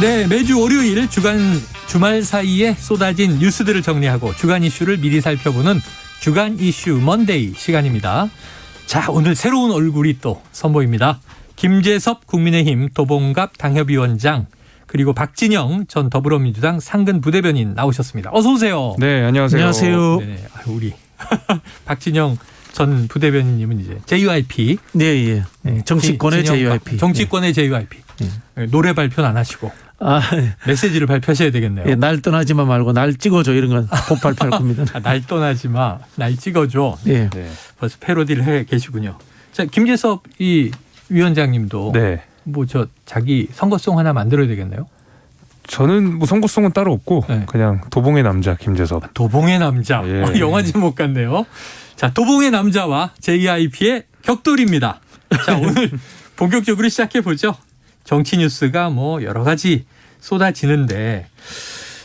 네, 매주 월요일 주말 사이에 쏟아진 뉴스들을 정리하고 주간 이슈를 미리 살펴보는 주간 이슈 먼데이 시간입니다. 자, 오늘 새로운 얼굴이 또 선보입니다. 김재섭 국민의힘 도봉갑 당협위원장 그리고 박진영 전 더불어민주당 상근 부대변인 나오셨습니다. 어서 오세요. 네, 안녕하세요. 안녕하세요. 네, 우리 박진영 전 부대변인님은 이제 JYP. 네, 예. 정치권의 JYP. 정치권의 JYP. 네. 노래 발표는 안 하시고. 메시지를 발표하셔야 되겠네요. 예, 날 떠나지 마 말고 날 찍어줘 이런 건 곧 발표할 겁니다. 날 떠나지 마, 날 찍어줘. 예. 네. 벌써 패러디를 해 계시군요. 자, 김재섭 이 위원장님도 네. 뭐 저 자기 선거송 하나 만들어야 되겠네요. 저는 뭐 선거송은 따로 없고 네. 그냥 도봉의 남자 김재섭. 도봉의 남자. 예. 영화 제목 같네요. 자, 도봉의 남자와 JYP의 격돌입니다. 자, 오늘 본격적으로 시작해 보죠. 정치 뉴스가 뭐 여러 가지 쏟아지는데,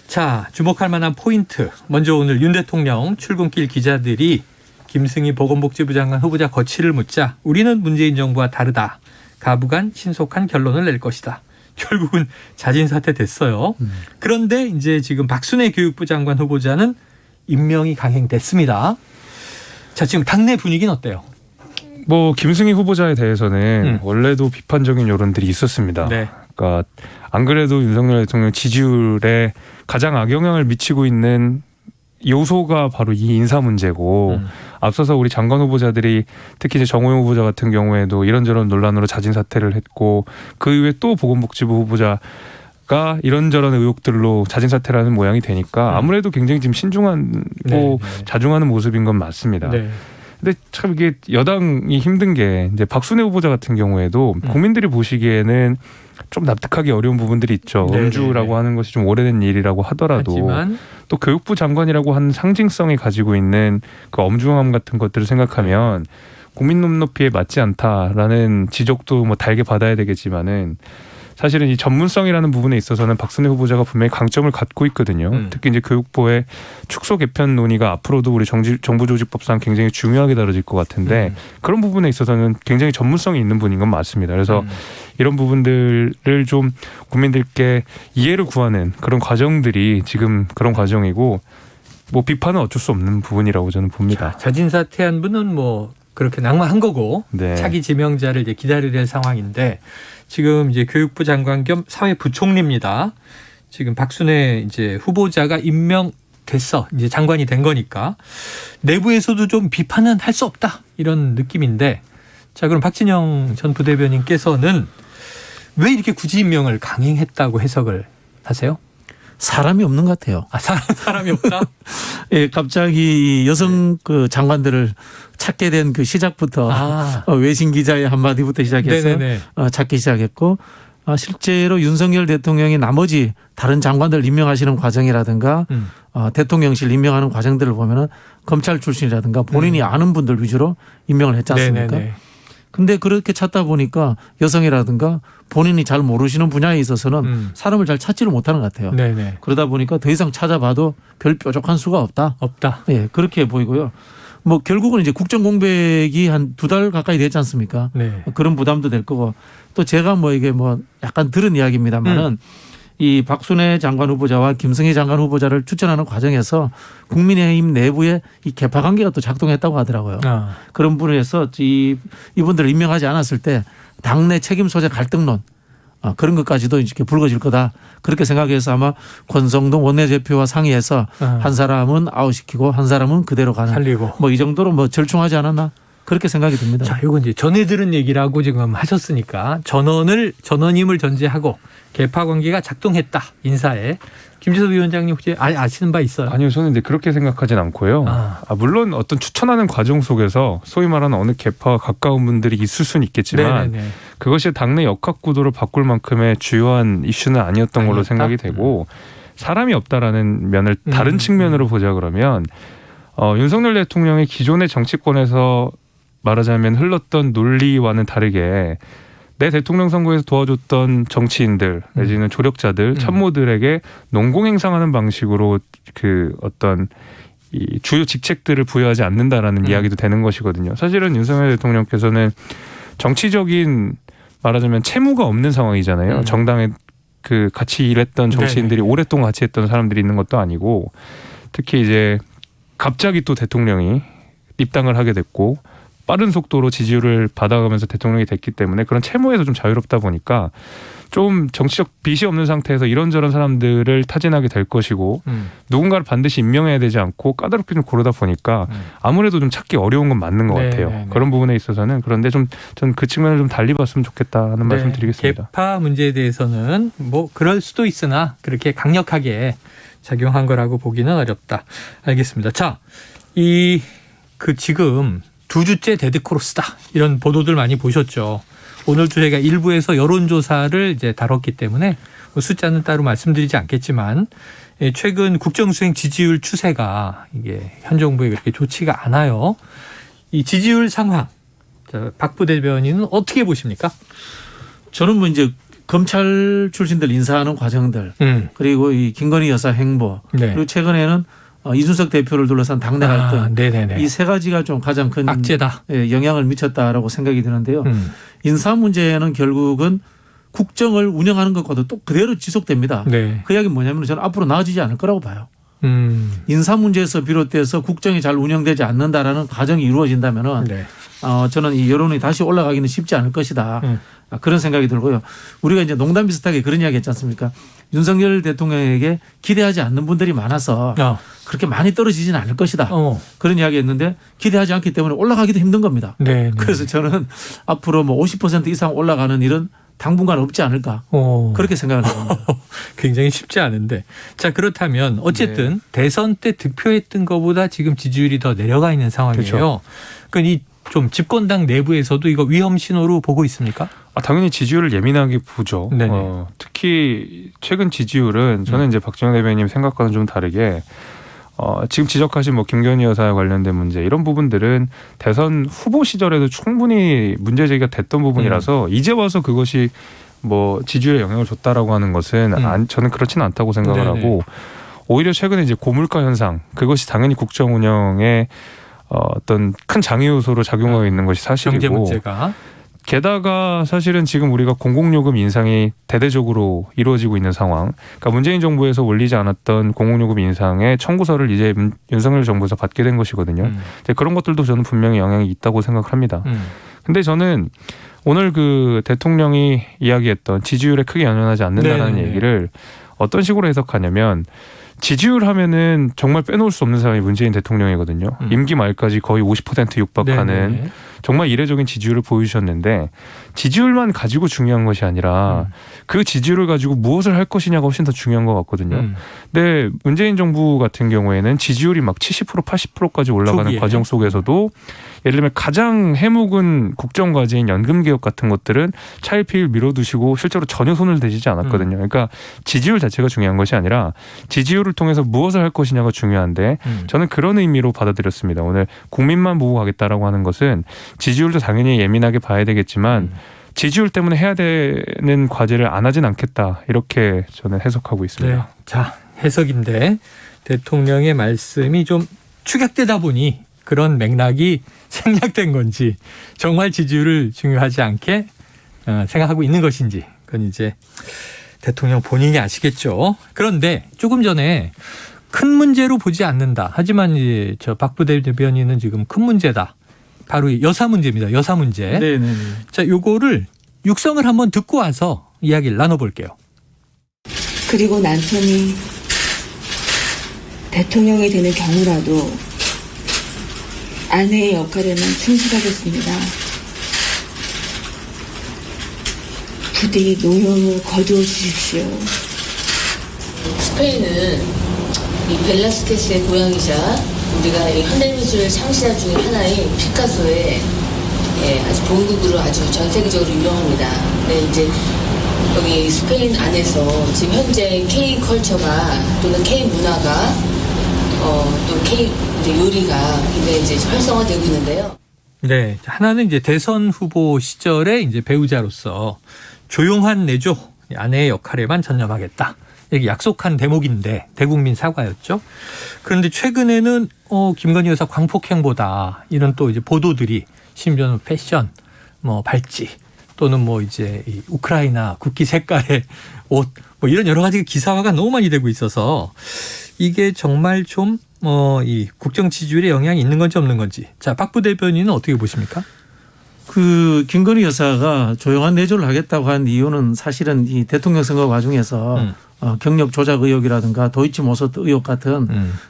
자, 주목할 만한 포인트. 먼저 오늘 윤 대통령 출근길 기자들이 김승희 보건복지부 장관 후보자 거취를 묻자 우리는 문재인 정부와 다르다. 가부간 신속한 결론을 낼 것이다. 결국은 자진 사퇴됐어요. 그런데 이제 지금 박순애 교육부 장관 후보자는 임명이 강행됐습니다. 자, 지금 당내 분위기는 어때요? 뭐 김승희 후보자에 대해서는 원래도 비판적인 여론들이 있었습니다. 네. 그러니까 안 그래도 윤석열 대통령 지지율에 가장 악영향을 미치고 있는 요소가 바로 이 인사 문제고 앞서서 우리 장관 후보자들이 특히 이제 정호영 후보자 같은 경우에도 이런저런 논란으로 자진 사퇴를 했고 그 이후에 또 보건복지부 후보자가 이런저런 의혹들로 자진 사퇴를 하는 모양이 되니까 아무래도 굉장히 지금 신중하고 자중하는 모습인 건 맞습니다. 네. 근데 참 이게 여당이 힘든 게 이제 박순애 후보자 같은 경우에도 국민들이 보시기에는 좀 납득하기 어려운 부분들이 있죠. 네네네. 음주라고 하는 것이 좀 오래된 일이라고 하더라도 하지만 또 교육부 장관이라고 하는 상징성이 가지고 있는 그 엄중함 같은 것들을 생각하면 국민 눈높이에 맞지 않다라는 지적도 뭐 달게 받아야 되겠지만은 사실은 이 전문성이라는 부분에 있어서는 박순애 후보자가 분명히 강점을 갖고 있거든요. 특히 이제 교육부의 축소 개편 논의가 앞으로도 우리 정부조직법상 굉장히 중요하게 다뤄질 것 같은데 그런 부분에 있어서는 굉장히 전문성이 있는 분인 건 맞습니다. 그래서 이런 부분들을 좀 국민들께 이해를 구하는 그런 과정들이 지금 그런 과정이고 뭐 비판은 어쩔 수 없는 부분이라고 저는 봅니다. 자, 자진 사퇴한 분은 뭐 그렇게 낙마한 거고 네. 차기 지명자를 이제 기다려야 될 상황인데 지금 이제 교육부 장관 겸 사회부총리입니다. 지금 박순애 이제 후보자가 임명됐어. 이제 장관이 된 거니까 내부에서도 좀 비판은 할 수 없다 이런 느낌인데 자, 그럼 박진영 전 부대변인께서는 왜 이렇게 굳이 임명을 강행했다고 해석을 하세요? 사람이 없는 것 같아요. 아, 사람이 없다? 예, 갑자기 여성 그 장관들을 찾게 된 그 시작부터 외신 기자의 한마디부터 시작해서 네네네. 찾기 시작했고 실제로 윤석열 대통령이 나머지 다른 장관들 임명하시는 과정이라든가 대통령실 임명하는 과정들을 보면은 검찰 출신이라든가 본인이 아는 분들 위주로 임명을 했지 않습니까? 네네네. 근데 그렇게 찾다 보니까 여성이라든가 본인이 잘 모르시는 분야에 있어서는 사람을 잘 찾지를 못하는 것 같아요. 네네. 그러다 보니까 더 이상 찾아봐도 별 뾰족한 수가 없다. 예, 그렇게 보이고요. 뭐 결국은 이제 국정 공백이 한 2달 가까이 되지 않습니까? 네. 그런 부담도 될 거고 또 제가 뭐 이게 뭐 약간 들은 이야기입니다만은 이 박순애 장관 후보자와 김승희 장관 후보자를 추천하는 과정에서 국민의힘 내부에 이 개파 관계가 또 작동했다고 하더라고요. 그런 분에서 이분들을 임명하지 않았을 때 당내 책임 소재 갈등론 그런 것까지도 이렇게 불거질 거다. 그렇게 생각해서 아마 권성동 원내대표와 상의해서 한 사람은 아웃시키고 한 사람은 그대로 가는 살리고 뭐 이 정도로 뭐 절충하지 않았나 그렇게 생각이 듭니다. 자, 이건 이제 전해 들은 얘기라고 지금 하셨으니까 전원임을 전제하고 개파 관계가 작동했다 인사에. 김재섭 위원장님 혹시 아시는 바 있어요? 아니요, 저는 이제 그렇게 생각하진 않고요. 물론 어떤 추천하는 과정 속에서 소위 말하는 어느 개파와 가까운 분들이 있을 수는 있겠지만 네네네. 그것이 당내 역학 구도를 바꿀 만큼의 주요한 이슈는 아니었던 걸로 생각이 되고 사람이 없다라는 면을 다른 측면으로 보자 그러면 윤석열 대통령이 기존의 정치권에서 말하자면 흘렀던 논리와는 다르게 내 대통령 선거에서 도와줬던 정치인들 내지는 조력자들 참모들에게 농공행상하는 방식으로 그 어떤 이 주요 직책들을 부여하지 않는다라는 이야기도 되는 것이거든요. 사실은 윤석열 대통령께서는 정치적인 말하자면 채무가 없는 상황이잖아요. 정당에 그 같이 일했던 정치인들이 네네. 오랫동안 같이 했던 사람들이 있는 것도 아니고 특히 이제 갑자기 또 대통령이 입당을 하게 됐고 빠른 속도로 지지율을 받아가면서 대통령이 됐기 때문에 그런 채무에서 좀 자유롭다 보니까 좀 정치적 빚이 없는 상태에서 이런저런 사람들을 타진하게 될 것이고 누군가를 반드시 임명해야 되지 않고 까다롭게 좀 고르다 보니까 아무래도 좀 찾기 어려운 건 맞는 것 같아요. 네네네. 그런 부분에 있어서는 그런데 좀 전 그 측면을 좀 달리 봤으면 좋겠다는 말씀 드리겠습니다. 개파 문제에 대해서는 뭐 그럴 수도 있으나 그렇게 강력하게 작용한 거라고 보기는 어렵다. 알겠습니다. 자, 그 지금 2주째 데드크로스다 이런 보도들 많이 보셨죠. 오늘도 저희가 일부에서 여론조사를 이제 다뤘기 때문에 뭐 숫자는 따로 말씀드리지 않겠지만 최근 국정수행 지지율 추세가 이게 현 정부에 그렇게 좋지가 않아요. 이 지지율 상황, 박 부대변인은 어떻게 보십니까? 저는 뭐 이제 검찰 출신들 인사하는 과정들 그리고 이 김건희 여사 행보 네. 그리고 최근에는 이준석 대표를 둘러싼 당내 갈등 네네네. 이 세 가지가 좀 가장 큰 악재다. 영향을 미쳤다라고 생각이 드는데요. 인사 문제는 결국은 국정을 운영하는 것과도 또 그대로 지속됩니다. 네. 그 이야기는 뭐냐면 저는 앞으로 나아지지 않을 거라고 봐요. 인사 문제에서 비롯돼서 국정이 잘 운영되지 않는다라는 과정이 이루어진다면은 네. 저는 이 여론이 다시 올라가기는 쉽지 않을 것이다. 그런 생각이 들고요. 우리가 이제 농담 비슷하게 그런 이야기 했지 않습니까? 윤석열 대통령에게 기대하지 않는 분들이 많아서 그렇게 많이 떨어지지는 않을 것이다. 그런 이야기 했는데 기대하지 않기 때문에 올라가기도 힘든 겁니다. 네. 그래서 저는 앞으로 뭐 50% 이상 올라가는 일은 당분간 없지 않을까. 그렇게 생각을 합니다. 굉장히 쉽지 않은데. 자, 그렇다면 어쨌든 대선 때 득표했던 것보다 지금 지지율이 더 내려가 있는 상황이에요. 그렇죠. 그러니까 이 좀 집권당 내부에서도 이거 위험 신호로 보고 있습니까? 당연히 지지율을 예민하게 보죠. 특히 최근 지지율은 저는 이제 박정현 대변인 생각과는 좀 다르게 지금 지적하신 뭐 김건희 여사 관련된 문제 이런 부분들은 대선 후보 시절에도 충분히 문제 제기가 됐던 부분이라서 이제 와서 그것이 뭐 지지율에 영향을 줬다라고 하는 것은 저는 그렇지는 않다고 생각을 하고 오히려 최근에 이제 고물가 현상 그것이 당연히 국정 운영에 어떤 큰 장애 요소로 작용하고 있는 것이 사실이고 경제 문제가. 게다가 사실은 지금 우리가 공공요금 인상이 대대적으로 이루어지고 있는 상황. 그러니까 문재인 정부에서 올리지 않았던 공공요금 인상의 청구서를 이제 윤석열 정부에서 받게 된 것이거든요. 이제 그런 것들도 저는 분명히 영향이 있다고 생각을 합니다. 근데 저는 오늘 그 대통령이 이야기했던 지지율에 크게 연연하지 않는다라는 얘기를 어떤 식으로 해석하냐면 지지율 하면은 정말 빼놓을 수 없는 사람이 문재인 대통령이거든요. 임기 말까지 거의 50% 육박하는 정말 이례적인 지지율을 보여주셨는데 지지율만 가지고 중요한 것이 아니라 그 지지율을 가지고 무엇을 할 것이냐가 훨씬 더 중요한 것 같거든요. 근데 문재인 정부 같은 경우에는 지지율이 막 70% 80%까지 올라가는 초기에요? 과정 속에서도 예를 들면 가장 해묵은 국정과제인 연금개혁 같은 것들은 차일피일 밀어두시고 실제로 전혀 손을 대시지 않았거든요. 그러니까 지지율 자체가 중요한 것이 아니라 지지율을 통해서 무엇을 할 것이냐가 중요한데 저는 그런 의미로 받아들였습니다. 오늘 국민만 보고 가겠다라고 하는 것은 지지율도 당연히 예민하게 봐야 되겠지만 지지율 때문에 해야 되는 과제를 안 하진 않겠다. 이렇게 저는 해석하고 있습니다. 네. 자, 해석인데 대통령의 말씀이 좀 축약되다 보니 그런 맥락이 생략된 건지 정말 지지율을 중요하지 않게 생각하고 있는 것인지 그건 이제 대통령 본인이 아시겠죠. 그런데 조금 전에 큰 문제로 보지 않는다. 하지만 이제 저 박 부대변인은 지금 큰 문제다. 바로 이 여사 문제입니다. 여사 문제. 네네. 자, 요거를 육성을 한번 듣고 와서 이야기를 나눠볼게요. 그리고 남편이 대통령이 되는 경우라도 아내의 역할에만 충실하겠습니다. 부디 노여움을 거두어 주십시오. 스페인은 이 벨라스케스의 고향이자 우리가 이 현대미술 창시자 중에 하나인 피카소의 아주 본국으로 아주 전 세계적으로 유명합니다. 근데 이제 여기 스페인 안에서 지금 현재 K 컬처가 또는 K 문화가 또 K 이제 요리가 굉장히 이제 활성화되고 있는데요. 네, 하나는 이제 대선 후보 시절에 이제 배우자로서 조용한 내조 아내의 역할에만 전념하겠다. 이게 약속한 대목인데 대국민 사과였죠. 그런데 최근에는 김건희 여사 광폭행보다 이런 또 이제 보도들이 심지어는 패션, 뭐 발찌, 또는 뭐 이제 이 우크라이나 국기 색깔의 옷 뭐 이런 여러 가지 기사화가 너무 많이 되고 있어서 이게 정말 좀 이 국정 지지율에 영향이 있는 건지 없는 건지. 자, 박 부대변인은 어떻게 보십니까? 그 김건희 여사가 조용한 내조를 하겠다고 한 이유는 사실은 이 대통령 선거 과정에서 경력 조작 의혹이라든가 도이치모터스 의혹 같은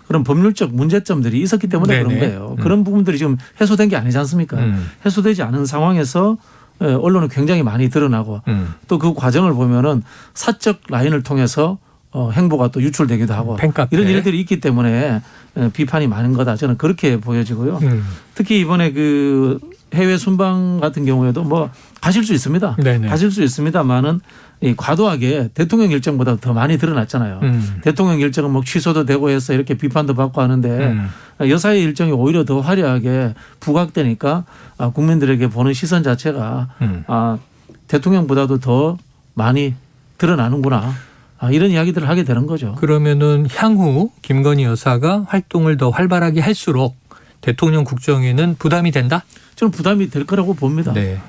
그런 법률적 문제점들이 있었기 때문에 네네. 그런 거예요. 그런 부분들이 지금 해소된 게 아니지 않습니까? 해소되지 않은 상황에서 언론은 굉장히 많이 드러나고 또 그 과정을 보면은 사적 라인을 통해서 행보가 또 유출되기도 하고 팬카페. 이런 일들이 있기 때문에 비판이 많은 거다. 저는 그렇게 보여지고요. 특히 이번에 그 해외 순방 같은 경우에도 뭐 가실 수 있습니다. 네네. 가실 수 있습니다만은 이 과도하게 대통령 일정보다 더 많이 드러났잖아요. 대통령 일정은 뭐 취소도 되고 해서 이렇게 비판도 받고 하는데 여사의 일정이 오히려 더 화려하게 부각되니까 국민들에게 보는 시선 자체가 대통령보다도 더 많이 드러나는구나. 이런 이야기들을 하게 되는 거죠. 그러면은 향후 김건희 여사가 활동을 더 활발하게 할수록 대통령 국정에는 부담이 된다? 저는 부담이 될 거라고 봅니다. 네.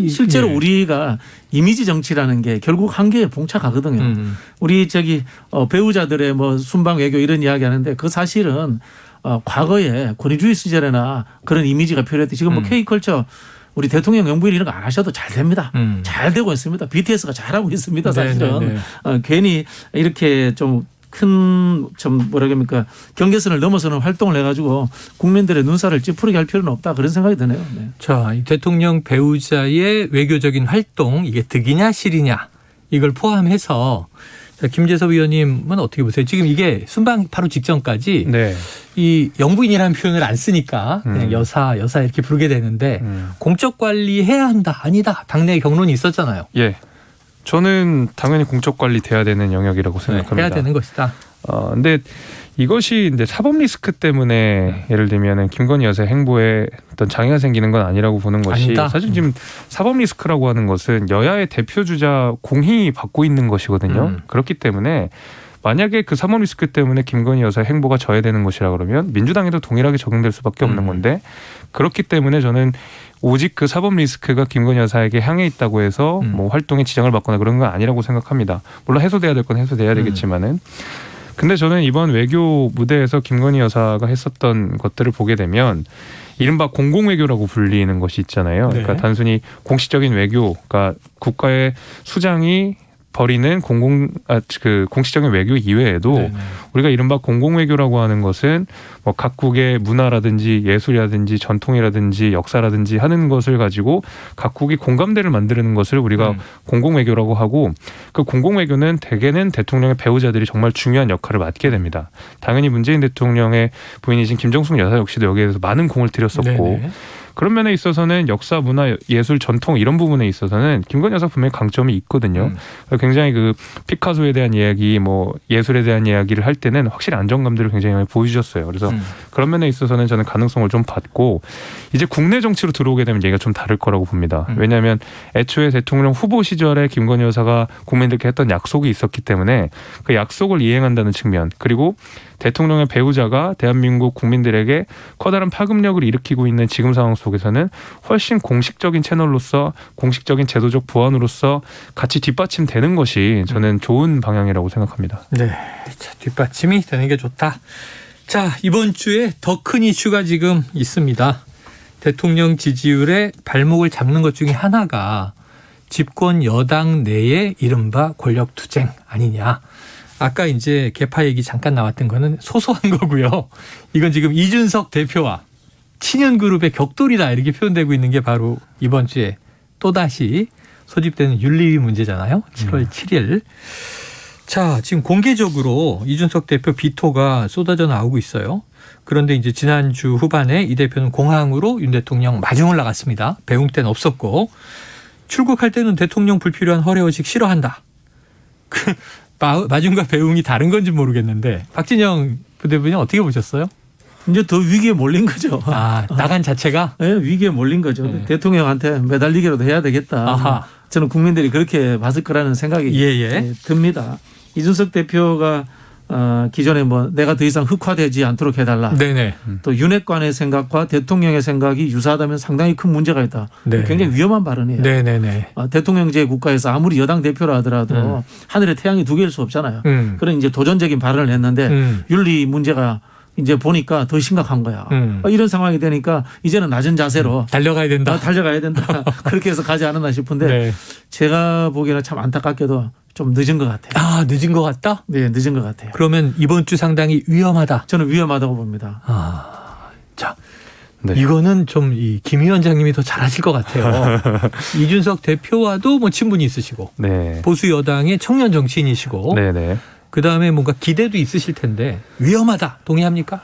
실제로 예. 우리가 이미지 정치라는 게 결국 한계에 봉착하거든요. 우리 배우자들의 뭐 순방 외교 이런 이야기 하는데 그 사실은 과거에 권위주의 시절에나 그런 이미지가 필요했대. 지금 뭐 K컬처 우리 대통령 영부인 이런 거 안 하셔도 잘 됩니다. 잘 되고 있습니다. BTS가 잘하고 있습니다. 사실은. 네네네. 괜히 이렇게 좀 뭐라 그럽니까 경계선을 넘어서는 활동을 해가지고 국민들의 눈살을 찌푸리게 할 필요는 없다 그런 생각이 드네요. 네. 자, 이 대통령 배우자의 외교적인 활동 이게 득이냐 실이냐 이걸 포함해서 자, 김재섭 의원님은 어떻게 보세요? 지금 이게 순방 바로 직전까지 네. 이 영부인이라는 표현을 안 쓰니까 그냥 여사 이렇게 부르게 되는데 공적 관리해야 한다 아니다 당내 경론이 있었잖아요. 예. 저는 당연히 공적 관리 돼야 되는 영역이라고 생각합니다. 해야 되는 것이다. 근데 이것이 이제 사법 리스크 때문에 예를 들면은 김건희 여사의 행보에 어떤 장애가 생기는 건 아니라고 보는 것이 아니다. 사실 지금 사법 리스크라고 하는 것은 여야의 대표 주자 공히 받고 있는 것이거든요. 그렇기 때문에 만약에 그 사법 리스크 때문에 김건희 여사의 행보가 저해되는 것이라 그러면 민주당에도 동일하게 적용될 수밖에 없는 건데 그렇기 때문에 저는 오직 그 사법 리스크가 김건희 여사에게 향해 있다고 해서 뭐 활동에 지장을 받거나 그런 건 아니라고 생각합니다. 물론 해소돼야 될 건 해소돼야 되겠지만은 근데 저는 이번 외교 무대에서 김건희 여사가 했었던 것들을 보게 되면 이른바 공공외교라고 불리는 것이 있잖아요. 네. 그러니까 단순히 공식적인 외교, 그러니까 국가의 수장이 벌이는 공식적인 외교 이외에도 네네. 우리가 이른바 공공외교라고 하는 것은 뭐 각국의 문화라든지 예술이라든지 전통이라든지 역사라든지 하는 것을 가지고 각국이 공감대를 만드는 것을 우리가 공공외교라고 하고 그 공공외교는 대개는 대통령의 배우자들이 정말 중요한 역할을 맡게 됩니다. 당연히 문재인 대통령의 부인이신 김정숙 여사 역시도 여기에 대해서 많은 공을 들였었고 네네. 그런 면에 있어서는 역사, 문화, 예술, 전통 이런 부분에 있어서는 김건희 여사 분명히 강점이 있거든요. 굉장히 그 피카소에 대한 이야기, 뭐 예술에 대한 이야기를 할 때는 확실히 안정감들을 굉장히 많이 보여주셨어요. 그래서 그런 면에 있어서는 저는 가능성을 좀 받고 이제 국내 정치로 들어오게 되면 얘기가 좀 다를 거라고 봅니다. 왜냐하면 애초에 대통령 후보 시절에 김건희 여사가 국민들께 했던 약속이 있었기 때문에 그 약속을 이행한다는 측면 그리고 대통령의 배우자가 대한민국 국민들에게 커다란 파급력을 일으키고 있는 지금 상황 속에서는 훨씬 공식적인 채널로서 공식적인 제도적 보완으로서 같이 뒷받침되는 것이 저는 좋은 방향이라고 생각합니다. 네, 자, 뒷받침이 되는 게 좋다. 자, 이번 주에 더 큰 이슈가 지금 있습니다. 대통령 지지율에 발목을 잡는 것 중에 하나가 집권 여당 내의 이른바 권력투쟁 아니냐. 아까 이제 개파 얘기 잠깐 나왔던 거는 소소한 거고요. 이건 지금 이준석 대표와 친윤그룹의 격돌이다 이렇게 표현되고 있는 게 바로 이번 주에 또다시 소집되는 윤리위 문제잖아요. 7월 7일. 자, 지금 공개적으로 이준석 대표 비토가 쏟아져 나오고 있어요. 그런데 이제 지난주 후반에 이 대표는 공항으로 윤 대통령 마중을 나갔습니다. 배웅 때는 없었고 출국할 때는 대통령 불필요한 허례허식 싫어한다. 마중과 배웅이 다른 건지 모르겠는데 박진영 부대변인 어떻게 보셨어요? 이제 더 위기에 몰린 거죠. 나간 자체가? 네, 위기에 몰린 거죠. 네. 대통령한테 매달리기라도 해야 되겠다. 아하. 저는 국민들이 그렇게 봤을 거라는 생각이 예. 듭니다. 이준석 대표가 기존에 뭐 내가 더 이상 흑화되지 않도록 해달라. 네네. 또 윤핵관의 생각과 대통령의 생각이 유사하다면 상당히 큰 문제가 있다. 네. 굉장히 위험한 발언이에요. 네네네. 대통령제 국가에서 아무리 여당 대표라 하더라도 하늘에 태양이 두 개일 수 없잖아요. 그런 이제 도전적인 발언을 했는데 윤리 문제가 이제 보니까 더 심각한 거야. 이런 상황이 되니까 이제는 낮은 자세로 달려가야 된다. 달려가야 된다. 그렇게 해서 가지 않았나 싶은데 네. 제가 보기에는 참 안타깝게도 좀 늦은 것 같아요. 아, 늦은 것 같다? 네, 늦은 것 같아요. 그러면 이번 주 상당히 위험하다. 저는 위험하다고 봅니다. 자, 네. 이거는 좀 이 김 위원장님이 더 잘하실 것 같아요. 이준석 대표와도 뭐 친분이 있으시고 네. 보수 여당의 청년 정치인이시고 네네. 그다음에 뭔가 기대도 있으실 텐데 위험하다. 동의합니까?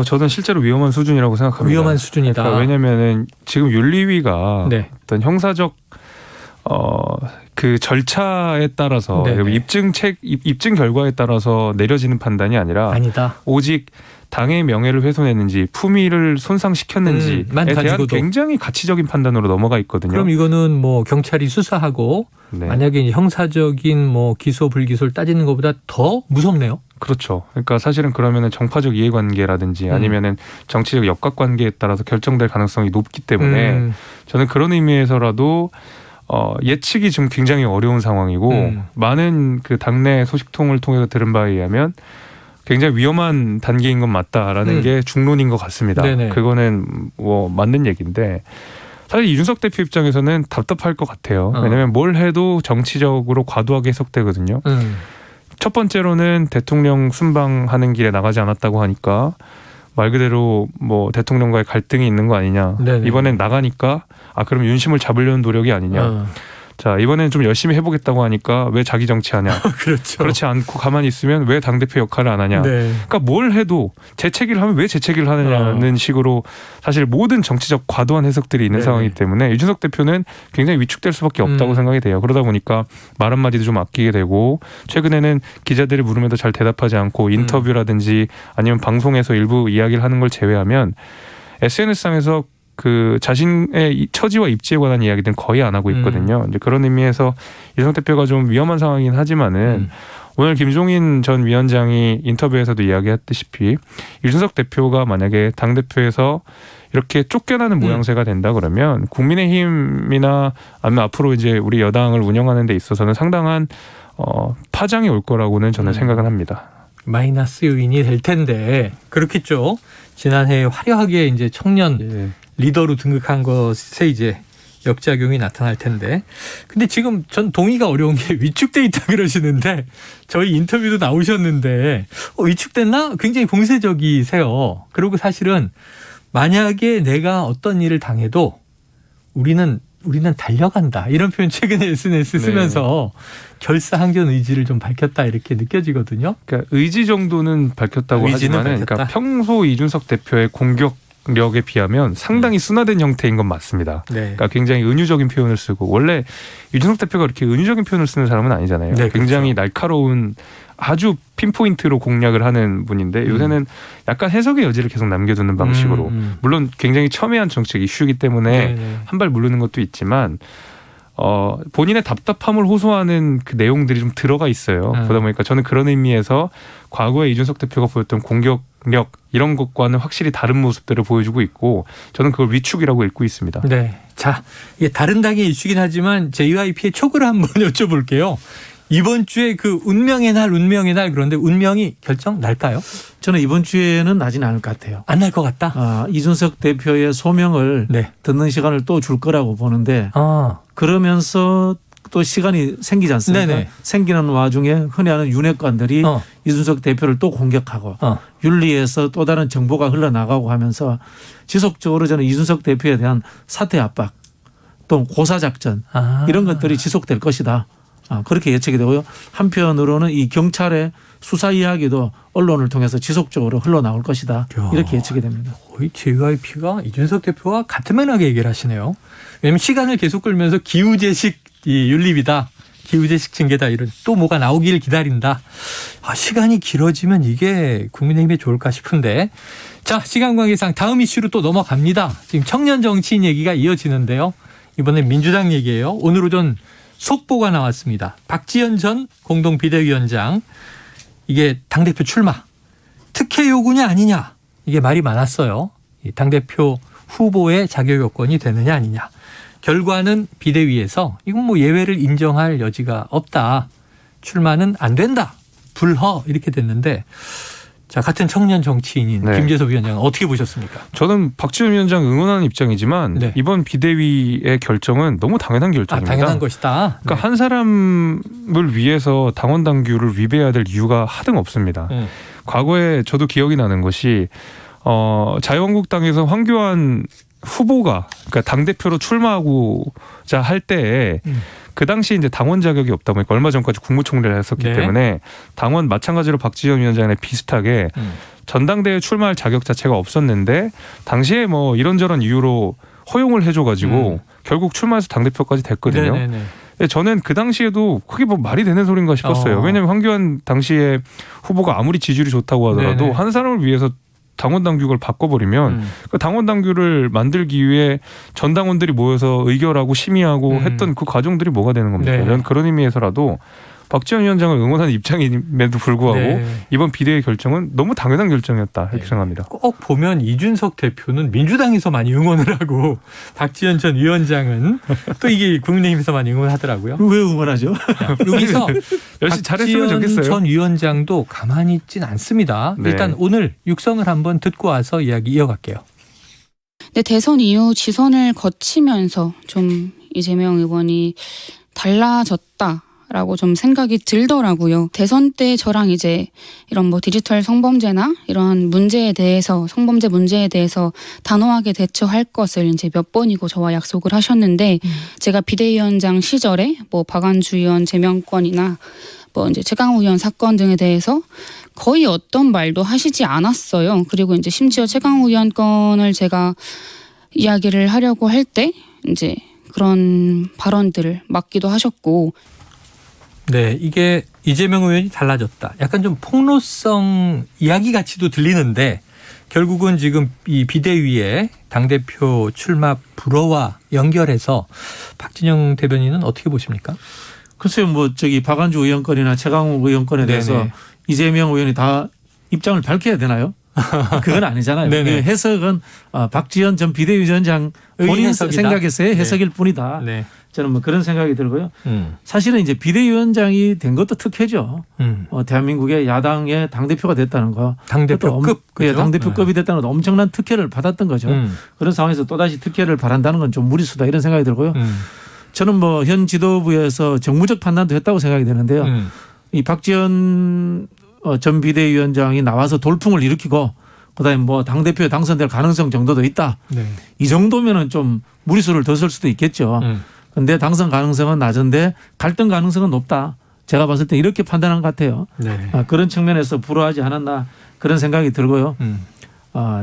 저는 실제로 위험한 수준이라고 생각합니다. 위험한 수준이다. 그러니까 왜냐면은 지금 윤리위가 네. 어떤 형사적 그 절차에 따라서 네네. 입증 결과에 따라서 내려지는 판단이 아니라 아니다. 오직 당의 명예를 훼손했는지 품위를 손상시켰는지에 만 대한 가지고도. 굉장히 가치적인 판단으로 넘어가 있거든요. 그럼 이거는 뭐 경찰이 수사하고 네. 만약에 이제 형사적인 뭐 기소 불기소를 따지는 것보다 더 무섭네요. 그렇죠. 그러니까 사실은 그러면은 정파적 이해관계라든지 아니면은 정치적 역학관계에 따라서 결정될 가능성이 높기 때문에 저는 그런 의미에서라도 예측이 좀 굉장히 어려운 상황이고 많은 그 당내 소식통을 통해서 들은 바에 의하면 굉장히 위험한 단계인 건 맞다라는 게 중론인 것 같습니다. 네네. 그거는 뭐 맞는 얘기인데 사실 이준석 대표 입장에서는 답답할 것 같아요. 왜냐하면 뭘 해도 정치적으로 과도하게 해석되거든요. 첫 번째로는 대통령 순방하는 길에 나가지 않았다고 하니까 말 그대로 뭐 대통령과의 갈등이 있는 거 아니냐. 네네. 이번엔 나가니까 그럼 윤심을 잡으려는 노력이 아니냐. 자, 이번엔 좀 열심히 해보겠다고 하니까 왜 자기 정치하냐. 그렇죠. 그렇지 않고 가만히 있으면 왜 당대표 역할을 안 하냐. 네. 그러니까 뭘 해도 재채기를 하면 왜 재채기를 하느냐는 식으로 사실 모든 정치적 과도한 해석들이 있는 네. 상황이기 때문에 이준석 대표는 굉장히 위축될 수밖에 없다고 생각이 돼요. 그러다 보니까 말 한마디도 좀 아끼게 되고 최근에는 기자들이 물음에도 잘 대답하지 않고 인터뷰라든지 아니면 방송에서 일부 이야기를 하는 걸 제외하면 SNS상에서 그 자신의 처지와 입지에 관한 이야기들은 거의 안 하고 있거든요. 이제 그런 의미에서 이준석 대표가 좀 위험한 상황이긴 하지만은 오늘 김종인 전 위원장이 인터뷰에서도 이야기했다시피 이준석 대표가 만약에 당대표에서 이렇게 쫓겨나는 모양새가 된다 그러면 국민의힘이나 아니면 앞으로 이제 우리 여당을 운영하는 데 있어서는 상당한 파장이 올 거라고는 저는 생각을 합니다. 마이너스 요인이 될 텐데 그렇겠죠. 지난해 화려하게 이제 청년 리더로 등극한 것에 이제 역작용이 나타날 텐데. 근데 지금 전 동의가 어려운 게 위축돼 있다 그러시는데 저희 인터뷰도 나오셨는데 위축됐나? 굉장히 공세적이세요. 그리고 사실은 만약에 내가 어떤 일을 당해도 우리는 달려간다. 이런 표현 최근에 SNS 쓰면서 결사항전 의지를 좀 밝혔다 이렇게 느껴지거든요. 그러니까 의지 정도는 밝혔다고 의지는 하지만 밝혔다. 그러니까 평소 이준석 대표의 공격력에 비하면 상당히 순화된 형태인 건 맞습니다. 네. 그러니까 굉장히 은유적인 표현을 쓰고 원래 이준석 대표가 그렇게 은유적인 표현을 쓰는 사람은 아니잖아요. 네, 굉장히 그렇죠. 날카로운 아주 핀포인트로 공략을 하는 분인데 요새는 약간 해석의 여지를 계속 남겨두는 방식으로 물론 굉장히 첨예한 정책 이슈이기 때문에 한 발 물르는 것도 있지만 본인의 답답함을 호소하는 그 내용들이 좀 들어가 있어요. 그러다 보니까 저는 그런 의미에서 과거에 이준석 대표가 보였던 공격력 이런 것과는 확실히 다른 모습들을 보여주고 있고 저는 그걸 위축이라고 읽고 있습니다. 네. 자, 이게 다른 당의 이슈긴 하지만 JYP의 촉을 한번 여쭤볼게요. 이번 주에 그 운명의 날 그런데 운명이 결정 날까요? 저는 이번 주에는 나지는 않을 것 같아요. 안 날 것 같다. 이준석 대표의 소명을 네. 듣는 시간을 또 줄 거라고 보는데 아, 그러면서 또 시간이 생기지 않습니까? 네네. 생기는 와중에 흔히 하는 윤핵관들이 이준석 대표를 또 공격하고 윤리에서 또 다른 정보가 흘러나가고 하면서 지속적으로 저는 이준석 대표에 대한 사퇴 압박 또 고사작전 이런 것들이 지속될 것이다. 그렇게 예측이 되고요. 한편으로는 이 경찰의 수사 이야기도 언론을 통해서 지속적으로 흘러나올 것이다. 이렇게 예측이 됩니다. 거의 JYP가 이준석 대표와 같은 맥락에 얘기를 하시네요. 왜냐하면 시간을 계속 끌면서 기우제식 이 윤리비다. 기우제식 징계다. 이런 또 뭐가 나오길 기다린다. 시간이 길어지면 이게 국민의힘에 좋을까 싶은데. 자, 시간 관계상 다음 이슈로 또 넘어갑니다. 지금 청년 정치인 얘기가 이어지는데요. 이번엔 민주당 얘기예요. 오늘 오전 속보가 나왔습니다. 박지원 전 공동비대위원장 이게 당대표 출마 특혜 요구냐 아니냐 이게 말이 많았어요. 이 당대표 후보의 자격 요건이 되느냐 아니냐. 결과는 비대위에서 이건 뭐 예외를 인정할 여지가 없다. 출마는 안 된다. 불허 이렇게 됐는데 자 같은 청년 정치인인 네. 김재섭 위원장은 어떻게 보셨습니까? 저는 박지원 위원장 응원하는 입장이지만 네. 이번 비대위의 결정은 너무 당연한 결정입니다. 당연한 것이다. 그러니까 한 사람을 위해서 당원 당규를 위배해야 될 이유가 하등 없습니다. 과거에 저도 기억이 나는 것이 자유한국당에서 황교안 후보가 그러니까 당대표로 출마하고자 할 때에 그 당시 이제 당원 자격이 없다 보니까 얼마 전까지 국무총리를 했었기 네. 때문에 당원 마찬가지로 박지원 위원장이랑 비슷하게 전당대회 출마할 자격 자체가 없었는데 당시에 뭐 이런저런 이유로 허용을 해줘가지고 결국 출마해서 당대표까지 됐거든요. 네네네. 근데 저는 그 당시에도 그게 뭐 말이 되는 소린가 싶었어요. 왜냐하면 황교안 당시에 후보가 아무리 지지율이 좋다고 하더라도 네네. 한 사람을 위해서 당원 당규를 바꿔버리면 그 당원 당규를 만들기 위해 전 당원들이 모여서 의결하고 심의하고 했던 그 과정들이 뭐가 되는 겁니까? 네. 저는 그런 의미에서라도 박지원 위원장을 응원하는 입장임에도 불구하고 네. 이번 비대위 결정은 너무 당연한 결정이었다 이렇게 네. 생각합니다. 꼭 보면 이준석 대표는 민주당에서 많이 응원을 하고 박지원 전 위원장은 또 이게 국민의힘에서 많이 응원하더라고요. 왜 응원하죠? 여기서 열심히 잘했으면 박지원 좋겠어요. 전 위원장도 가만히 있진 않습니다. 네. 일단 오늘 육성을 한번 듣고 와서 이야기 이어갈게요. 근데 대선 이후 지선을 거치면서 좀 이재명 의원이 달라졌다라고 좀 생각이 들더라고요. 대선 때 저랑 이제 이런 뭐 디지털 성범죄나 이런 문제에 대해서 성범죄 문제에 대해서 단호하게 대처할 것을 이제 몇 번이고 저와 약속을 하셨는데 제가 비대위원장 시절에 뭐 박완주 의원 제명권이나 뭐 이제 최강욱 의원 사건 등에 대해서 거의 어떤 말도 하시지 않았어요. 그리고 이제 심지어 최강욱 의원 건을 제가 이야기를 하려고 할 때 이제 그런 발언들을 막기도 하셨고. 네, 이게 이재명 의원이 달라졌다. 약간 좀 폭로성 이야기 같이도 들리는데 결국은 지금 이 비대위에 당대표 출마 불허와 연결해서 박진영 대변인은 어떻게 보십니까? 글쎄요, 뭐 저기 박완주 의원 건이나 최강욱 의원 건에 대해서 네네. 이재명 의원이 다 입장을 밝혀야 되나요? 그건 아니잖아요. 네네. 해석은 박지원 전 비대위원장 본인 해석이다. 생각에서의 해석일 뿐이다. 네. 저는 뭐 그런 생각이 들고요. 사실은 이제 비대위원장이 된 것도 특혜죠. 대한민국의 야당의 당대표가 됐다는 거. 당대표급. 예, 그죠? 당대표급이 됐다는 것도 엄청난 특혜를 받았던 거죠. 그런 상황에서 또다시 특혜를 바란다는 건 좀 무리수다 이런 생각이 들고요. 저는 뭐 현 지도부에서 정무적 판단도 했다고 생각이 되는데요. 이 박지원 전 비대위원장이 나와서 돌풍을 일으키고 그다음에 뭐 당대표에 당선될 가능성 정도도 있다. 네. 이 정도면은 좀 무리수를 더 쓸 수도 있겠죠. 그런데 당선 가능성은 낮은데 갈등 가능성은 높다. 제가 봤을 때 이렇게 판단한 것 같아요. 네. 그런 측면에서 불허하지 않았나 그런 생각이 들고요.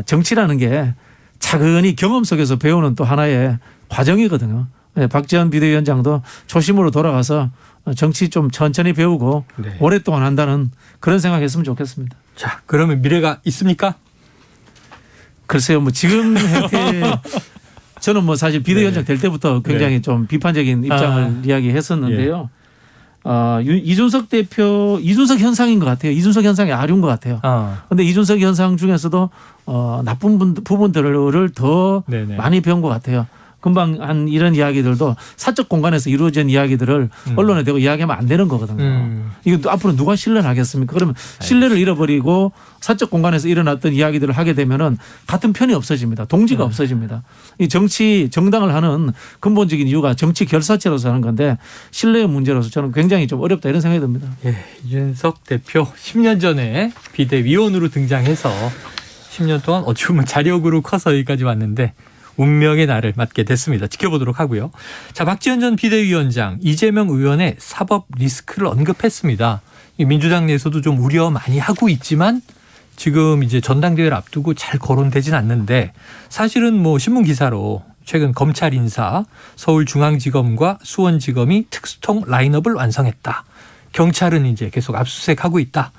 정치라는 게 차근히 경험 속에서 배우는 또 하나의 과정이거든요. 네, 박지원 비대위원장도 초심으로 돌아가서 정치 좀 천천히 배우고 네. 오랫동안 한다는 그런 생각했으면 좋겠습니다. 자, 그러면 미래가 있습니까? 글쎄요, 뭐 지금 형태 저는 뭐 사실 비대위원장 될 때부터 굉장히 좀 비판적인 입장을 이야기했었는데요. 이준석 대표, 이준석 현상인 것 같아요. 이준석 현상이 아류인 것 같아요. 그런데 이준석 현상 중에서도 나쁜 부분들을 더 네네. 많이 배운 것 같아요. 금방 한 이런 이야기들도 사적 공간에서 이루어진 이야기들을 언론에 대고 이야기하면 안 되는 거거든요. 이거 앞으로 누가 신뢰를 하겠습니까? 그러면 신뢰를 잃어버리고 사적 공간에서 일어났던 이야기들을 하게 되면은 같은 편이 없어집니다. 동지가 없어집니다. 이 정치 정당을 하는 근본적인 이유가 정치 결사체로서 하는 건데 신뢰의 문제로서 저는 굉장히 좀 어렵다 이런 생각이 듭니다. 예, 이준석 대표 10년 전에 비대위원으로 등장해서 10년 동안 어찌 보면 자력으로 커서 여기까지 왔는데 운명의 날을 맞게 됐습니다. 지켜보도록 하고요. 자, 박지원 전 비대위원장, 이재명 의원의 사법 리스크를 언급했습니다. 민주당 내에서도 좀 우려 많이 하고 있지만 지금 이제 전당대회를 앞두고 잘 거론되진 않는데 사실은 뭐 신문 기사로 최근 검찰 인사 서울중앙지검과 수원지검이 특수통 라인업을 완성했다. 경찰은 이제 계속 압수수색하고 있다.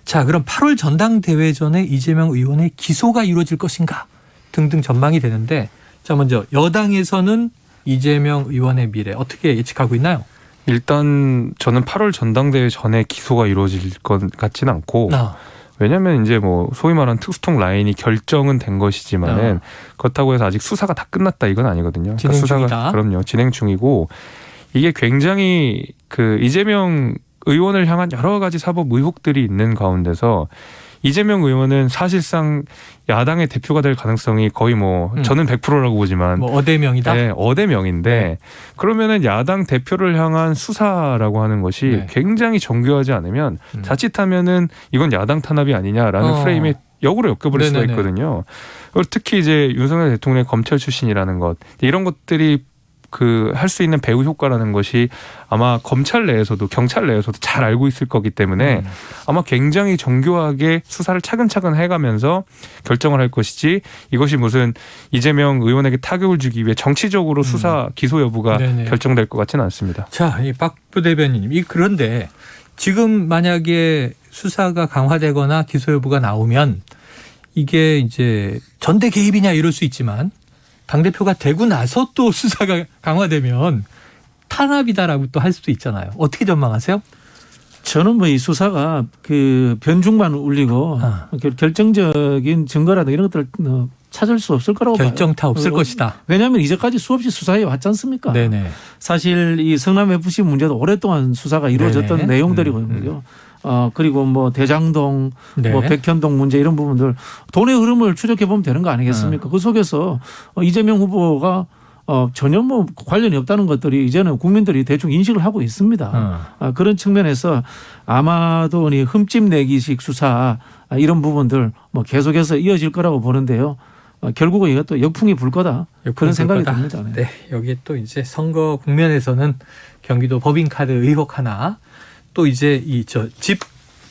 자, 그럼 8월 전당대회 전에 이재명 의원의 기소가 이루어질 것인가? 등등 전망이 되는데 자 먼저 여당에서는 이재명 의원의 미래 어떻게 예측하고 있나요? 일단 저는 8월 전당대회 전에 기소가 이루어질 것 같지는 않고 아, 왜냐하면 이제 뭐 소위 말하는 특수통 라인이 결정은 된 것이지만은 그렇다고 해서 아직 수사가 다 끝났다 이건 아니거든요. 진행 수사가 중이다. 그럼요, 진행 중이고 이게 굉장히 그 이재명 의원을 향한 여러 가지 사법 의혹들이 있는 가운데서 이재명 의원은 사실상 야당의 대표가 될 가능성이 거의 뭐 저는 100%라고 보지만 뭐 어대명이다. 네, 어대명인데 그러면은 야당 대표를 향한 수사라고 하는 것이 네. 굉장히 정교하지 않으면 자칫하면은 이건 야당 탄압이 아니냐라는 프레임에 역으로 엮여버릴 수가 네네네. 있거든요. 그리고 특히 이제 윤석열 대통령의 검찰 출신이라는 것 이런 것들이 그 할 수 있는 배후 효과라는 것이 아마 검찰 내에서도 경찰 내에서도 잘 알고 있을 거기 때문에 아마 굉장히 정교하게 수사를 차근차근 해가면서 결정을 할 것이지 이것이 무슨 이재명 의원에게 타격을 주기 위해 정치적으로 수사 기소 여부가 네네. 결정될 것 같지는 않습니다. 자, 이 박 부대변인님, 그런데 지금 만약에 수사가 강화되거나 기소 여부가 나오면 이게 이제 전대 개입이냐 이럴 수 있지만 당대표가 되고 나서 또 수사가 강화되면 탄압이다라고 또 할 수도 있잖아요. 어떻게 전망하세요? 저는 뭐 이 수사가 그 변죽만 울리고 결정적인 증거라든가 이런 것들을 찾을 수 없을 거라고 봐요. 결정타 없을 것이다. 왜냐하면 이제까지 수없이 수사해 왔지 않습니까? 네네. 사실 이 성남 FC 문제도 오랫동안 수사가 이루어졌던 네네. 내용들이거든요. 그리고 뭐 대장동, 네. 뭐 백현동 문제 이런 부분들 돈의 흐름을 추적해 보면 되는 거 아니겠습니까? 그 속에서 이재명 후보가 전혀 뭐 관련이 없다는 것들이 이제는 국민들이 대충 인식을 하고 있습니다. 그런 측면에서 아마도 이 흠집 내기식 수사 이런 부분들 뭐 계속해서 이어질 거라고 보는데요. 결국은 이것도 역풍이 불 거다. 그런 생각이 듭니다. 네. 네, 여기에 또 이제 선거 국면에서는 경기도 법인카드 의혹 하나, 또 이제 이 집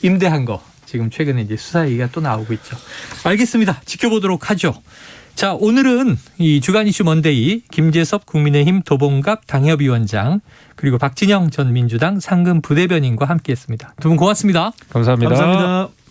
임대한 거 지금 최근에 이제 수사 얘기가 또 나오고 있죠. 알겠습니다. 지켜보도록 하죠. 자, 오늘은 이 주간 이슈 먼데이 김재섭 국민의힘 도봉갑 당협위원장 그리고 박진영 전 민주당 상근 부대변인과 함께했습니다. 두 분 고맙습니다. 감사합니다. 감사합니다.